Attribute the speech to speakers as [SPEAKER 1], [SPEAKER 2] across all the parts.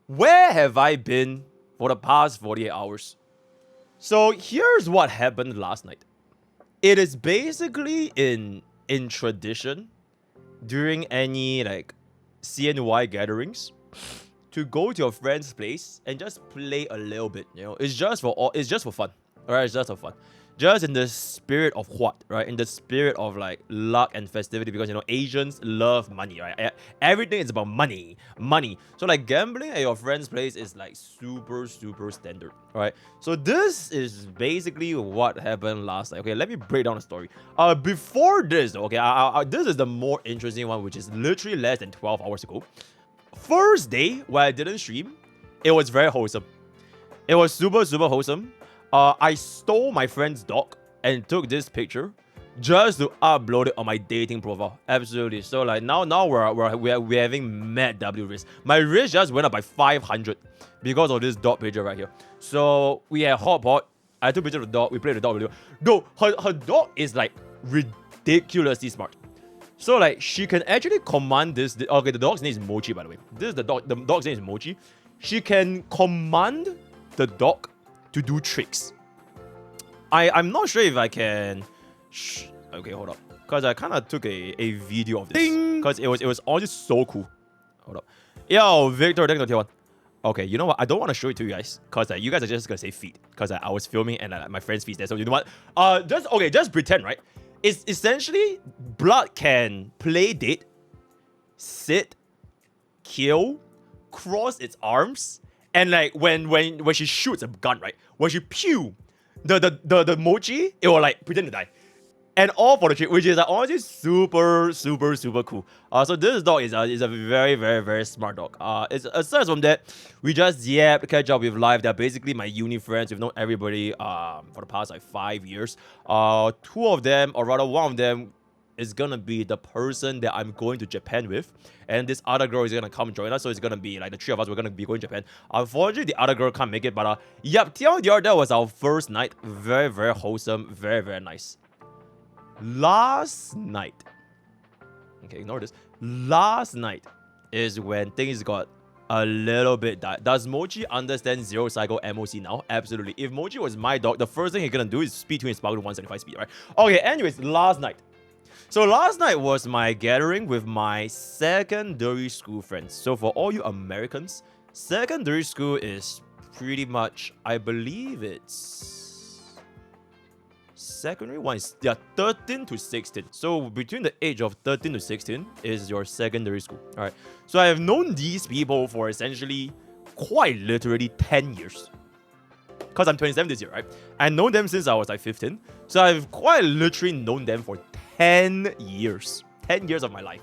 [SPEAKER 1] Where have I been for the past 48 hours? So here's what happened last night. It is basically in tradition during any like CNY gatherings to go to your friend's place and just play a little bit. It's just for fun. Alright, it's just for fun. Just in the spirit of what, right? In the spirit of like luck and festivity, because Asians love money, right? Everything is about money. So like gambling at your friend's place is like super standard, right? So this is basically what happened last night. Okay, let me break down the story. Before this, okay, this is the more interesting one, which is literally less than 12 hours ago. First day where I didn't stream, it was very wholesome. It was super wholesome. I stole my friend's dog and took this picture just to upload it on my dating profile. Absolutely. So like now we're having mad W risk. My risk just went up by 500 because of this dog picture right here. So we had hot pot. I took a picture of the dog. We played the dog video. Though her dog is like ridiculously smart. So like she can actually command this. Okay, the dog's name is Mochi, by the way. This is the dog. The dog's name is Mochi. She can command the dog to do tricks. I'm not sure if I can. Okay, hold up. Cause I kind of took a video of this. Cause it was all just so cool. Hold up. Yo, Victor, thank you for tier 1. Okay, you know what? I don't want to show it to you guys, cause you guys are just gonna say feet. Cause I was filming and my friend's feet's there. So you know what? Just pretend, right? It's essentially blood can play dead, sit, kill, cross its arms, and like when she shoots a gun, right? When she pew, the mochi, it will like pretend to die. And all for the trick, which is like honestly super cool. So this dog is a very smart dog. It's aside from that, we just catch up with life. They're basically my uni friends. We've known everybody for the past like 5 years. Two of them, or rather one of them, is gonna be the person that I'm going to Japan with, and this other girl is gonna come join us. So it's gonna be like the three of us. We're gonna be going to Japan. Unfortunately, the other girl can't make it, but that was our first night. Very wholesome, very nice. Last night, okay, ignore this. Last night is when things got a little bit dark. Does Mochi understand zero cycle MOC now? Absolutely. If Mochi was my dog, the first thing he's gonna do is speed to his power to 175 speed, right? Okay, anyways, last night. So last night was my gathering with my secondary school friends. So for all you Americans, secondary school is pretty much, I believe it's secondary one is 13 to 16. So between the age of 13 to 16 is your secondary school. All right. So I have known these people for essentially quite literally 10 years. Because I'm 27 this year, right? I know them since I was like 15. So I've quite literally known them for 10 years. 10 years of my life.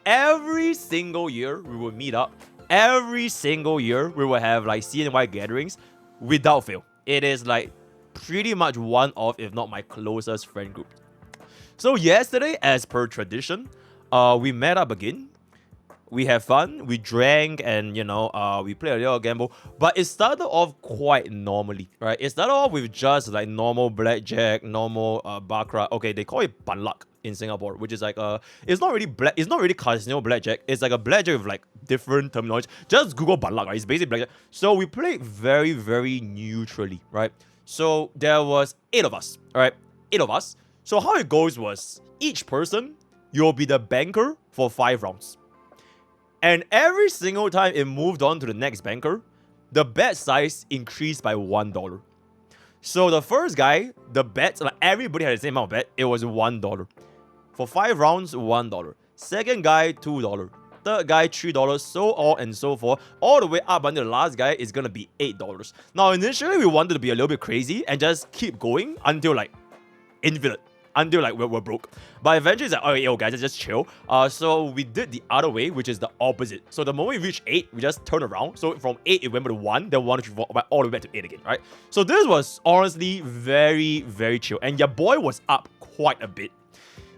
[SPEAKER 1] Every single year we will meet up. Every single year we will have like CNY gatherings without fail. It is like pretty much one of, if not my closest friend group. So yesterday, as per tradition, we met up again. We had fun, we drank, and we played a little gamble. But it started off quite normally, right? It started off with just like normal blackjack, normal baccarat. Okay, they call it banlak in Singapore, which is like it's not really casino blackjack. It's like a blackjack with like different terminology. Just Google banlak, right? It's basically blackjack. So we played very neutrally, right? So there was 8 of us, all right? 8 of us. So how it goes was each person, you'll be the banker for 5 rounds. And every single time it moved on to the next banker, the bet size increased by $1. So the first guy, the bets, like everybody had the same amount of bet. It was $1. For 5 rounds, $1. Second guy, $2. Third guy, $3, so on and so forth, all the way up until the last guy is gonna be $8. Now, initially, we wanted to be a little bit crazy and just keep going until like infinite, until like we're broke. But eventually, it's like, oh, yo, guys, just chill. So we did the other way, which is the opposite. So the moment we reached 8, we just turned around. So from 8, it went to 1, then 1, 2, 3, 4, all the way back to 8 again, right? So this was honestly very chill, and your boy was up quite a bit.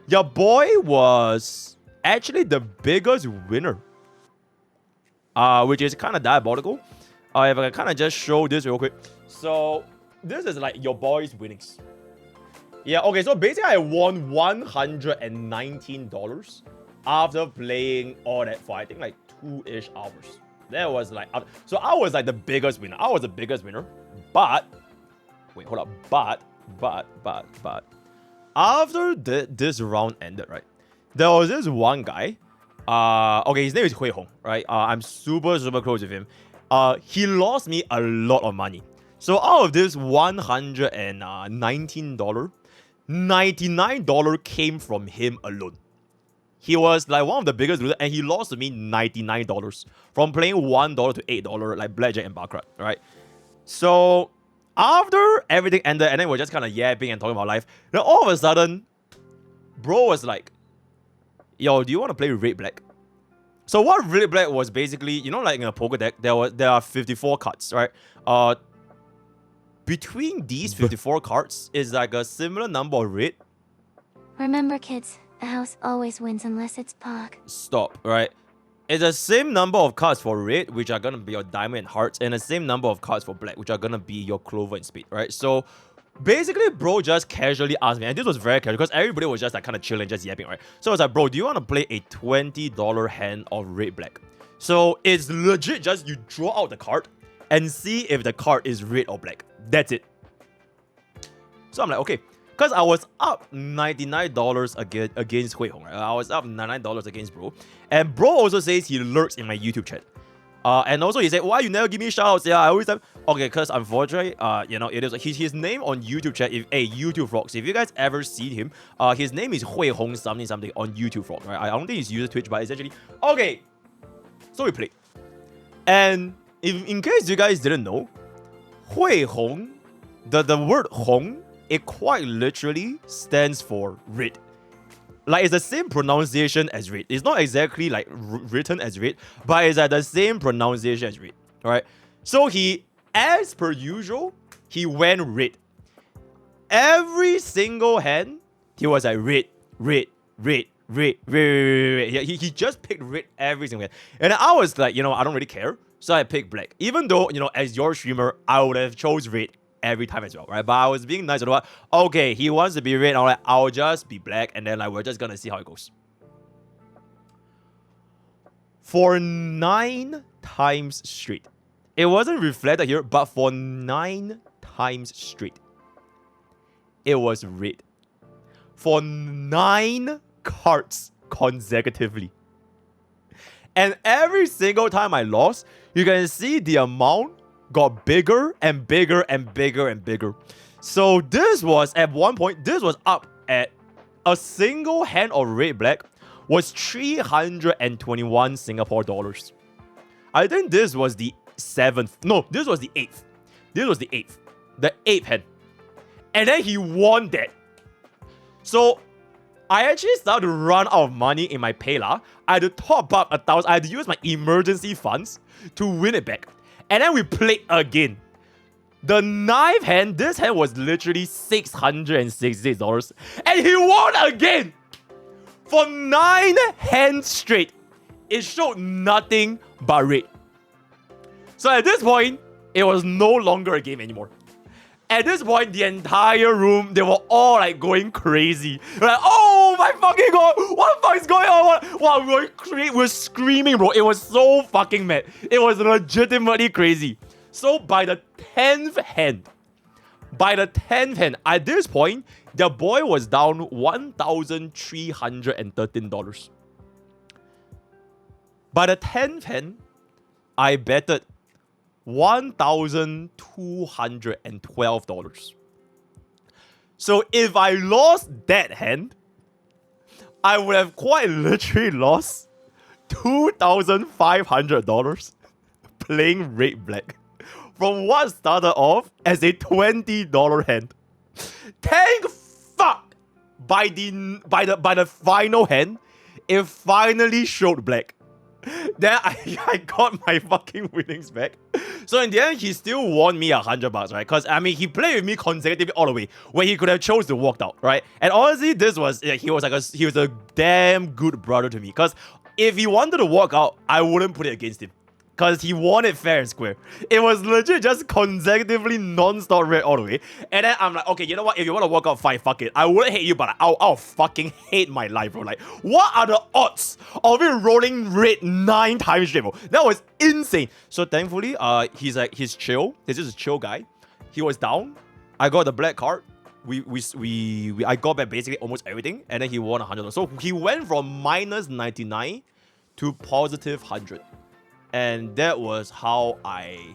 [SPEAKER 1] Your boy was actually the biggest winner, which is kind of diabolical. If I can kind of just show this real quick. So this is like your boy's winnings. Yeah, okay, so basically I won $119 after playing all that for I think like 2-ish hours. There was like, so I was like the biggest winner. I was the biggest winner, but wait, hold up. But after this round ended, right? There was this one guy. Okay, his name is Hui Hong, right? I'm super close with him. He lost me a lot of money. So out of this $119, $99 came from him alone. He was like one of the biggest losers, and he lost to me $99 from playing $1 to $8 like blackjack and baccarat, right? So after everything ended, and then we're just kind of yapping and talking about life, then all of a sudden, bro was like, yo, do you want to play red black? So what red black was basically, you know, like in a poker deck, there are 54 cards, right? Between these 54 cards is like a similar number of red.
[SPEAKER 2] Remember, kids, the house always wins unless it's Pokke.
[SPEAKER 1] Stop, right? It's the same number of cards for red, which are gonna be your diamond and hearts, and the same number of cards for black, which are gonna be your clover and spade, right? So basically, bro just casually asked me, and this was very casual because everybody was just like kind of chilling, just yapping, right? So I was like, bro, do you want to play a $20 hand of red black? So it's legit just you draw out the card and see if the card is red or black. That's it. So I'm like, okay. Because I was up $99 against Hui Hong, right? I was up $99 against bro. And bro also says he lurks in my YouTube chat. And also he said, why you never give me shoutouts? Yeah, I always have... Okay, because unfortunately, you know, it is his name on YouTube chat. YouTube vlogs. If you guys ever seen him, his name is Hui Hong something on YouTube vlog, right? I don't think he's used Twitch, but essentially... Okay. So we played. And in case you guys didn't know, Hui Hong, the word Hong, it quite literally stands for red. Like, it's the same pronunciation as red. It's not exactly like written as red, but it's like the same pronunciation as red. Alright? So he, as per usual, he went red. Every single hand, he was like red. He just picked red every single hand. And I was like, you know, I don't really care. So I picked black. Even though, you know, as your streamer, I would have chose red every time as well, right? But I was being nice. You know what? Okay, he wants to be red. I'm like, I'll just be black, and then like we're just gonna see how it goes. For 9 times straight, it wasn't reflected here, but for 9 times straight, it was red. For 9 cards consecutively. And every single time I lost, you can see the amount got bigger and bigger and bigger and bigger. So this was at one point, this was up at a single hand of red black was 321 Singapore dollars. I think this was the 7th. No, this was the 8th. This was the 8th. The 8th hand. And then he won that. So I actually started to run out of money in my Payla. I had to top up 1,000. I had to use my emergency funds to win it back. And then we played again. The 9th hand, this hand was literally $666. And he won again! For 9 hands straight, it showed nothing but red. So at this point, it was no longer a game anymore. At this point, the entire room, they were all like going crazy. Like, oh my fucking god, what the fuck is going on? Wow, we were screaming, bro. It was so fucking mad. It was legitimately crazy. So by the 10th hand, at this point, the boy was down $1,313. By the 10th hand, I betted $1,212. So if I lost that hand, I would have quite literally lost $2,500 playing red black from what started off as a $20 hand. Thank fuck! By the final hand, it finally showed black. Then I got my fucking winnings back. So in the end, he still won me $100, right? Because I mean, he played with me consecutively all the way, where he could have chose to walk out, right? And honestly, this was he was a damn good brother to me. Because if he wanted to walk out, I wouldn't put it against him. Because he won it fair and square. It was legit just consecutively non-stop red all the way. And then I'm like, okay, you know what? If you want to walk out, fine, fuck it. I wouldn't hate you, but I'll fucking hate my life, bro. Like, what are the odds of it rolling red 9 times straight, bro? That was insane. So thankfully, he's chill. He's just a chill guy. He was down. I got the black card. I got back basically almost everything, and then he won $100. So he went from minus 99 to positive 100. And that was how I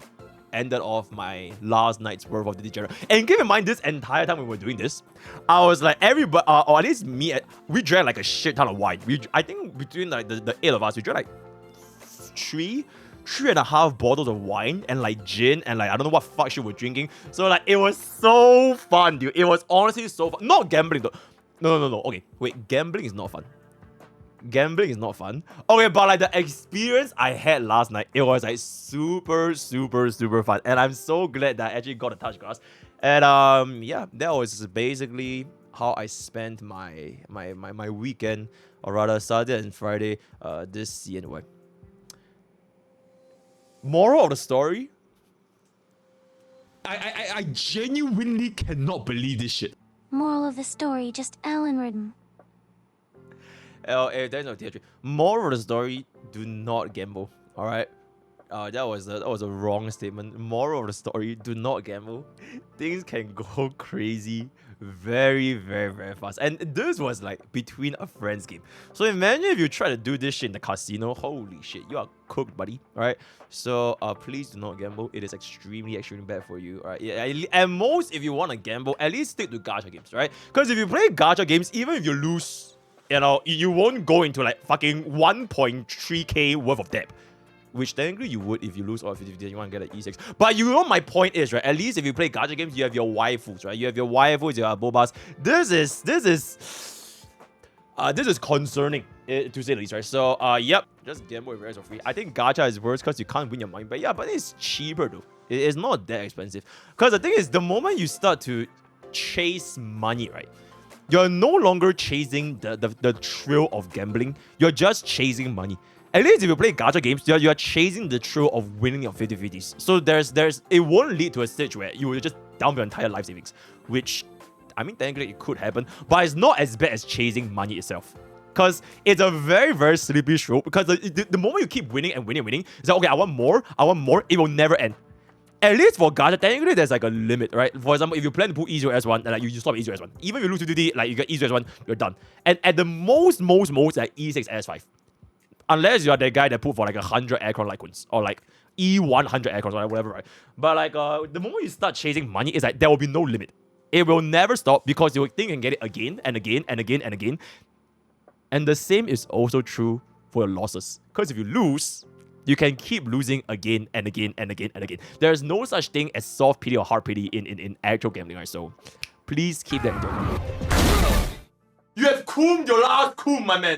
[SPEAKER 1] ended off my last night's worth of the degenerate. And keep in mind, this entire time we were doing this, I was like, everybody, or at least me, we drank like a shit ton of wine. I think between like the 8 of us, we drank like 3.5 bottles of wine and like gin and like I don't know what fuck shit we're drinking. So like it was so fun, dude. It was honestly so fun. Not gambling though. No. Okay, wait, gambling is not fun. Gambling is not fun. Okay, but like the experience I had last night, it was like super fun. And I'm so glad that I actually got a touch grass. And yeah, that was basically how I spent my weekend, or rather Saturday and Friday this CNY. Moral of the story?
[SPEAKER 3] I genuinely cannot believe this shit.
[SPEAKER 2] Moral of the story, just algorithm.
[SPEAKER 1] There's no theatre. Moral of the story: do not gamble. All right. That was a wrong statement. Moral of the story: do not gamble. Things can go crazy very fast. And this was like between a friends game. So imagine if you try to do this shit in the casino. Holy shit, you are cooked, buddy. All right. So please do not gamble. It is extremely bad for you. All right. Yeah. At most, if you want to gamble, at least stick to gacha games, right? Because if you play gacha games, even if you lose, you know, you won't go into like fucking 1.3k worth of debt. Which technically you would if you lose all 50 you want to get an E6. But you know my point is, right? At least if you play gacha games, you have your waifus, right? You have your waifus, you have bobas. This is concerning, to say the least, right? So, yep, just gamble with for free. I think gacha is worse because you can't win your money back. Yeah, but it's cheaper though. It's not that expensive. Because the thing is, the moment you start to chase money, right? You're no longer chasing the thrill of gambling. You're just chasing money. At least if you play gacha games, you're chasing the thrill of winning your 50-50s. So it won't lead to a stage where you will just dump your entire life savings. Which, I mean, technically it could happen, but it's not as bad as chasing money itself. Because it's a very slippery slope. Because the moment you keep winning and winning, it's like, okay, I want more, it will never end. At least for gacha, technically there's like a limit, right? For example, if you plan to put easy S1, like you stop easy S1. Even if you lose to DD, like you get easy S1, you're done. And at the most, like E6 S5. Unless you're the guy that put for like 100 aircraft Lycons or like E100 aircraft or whatever, right? But like the moment you start chasing money, it's like there will be no limit. It will never stop because you think you can get it again and again. And the same is also true for your losses. Because if you lose, you can keep losing again and again. There's no such thing as soft pity or hard pity in actual gambling, right? So please keep that in mind. You have cooled your last cool, my man.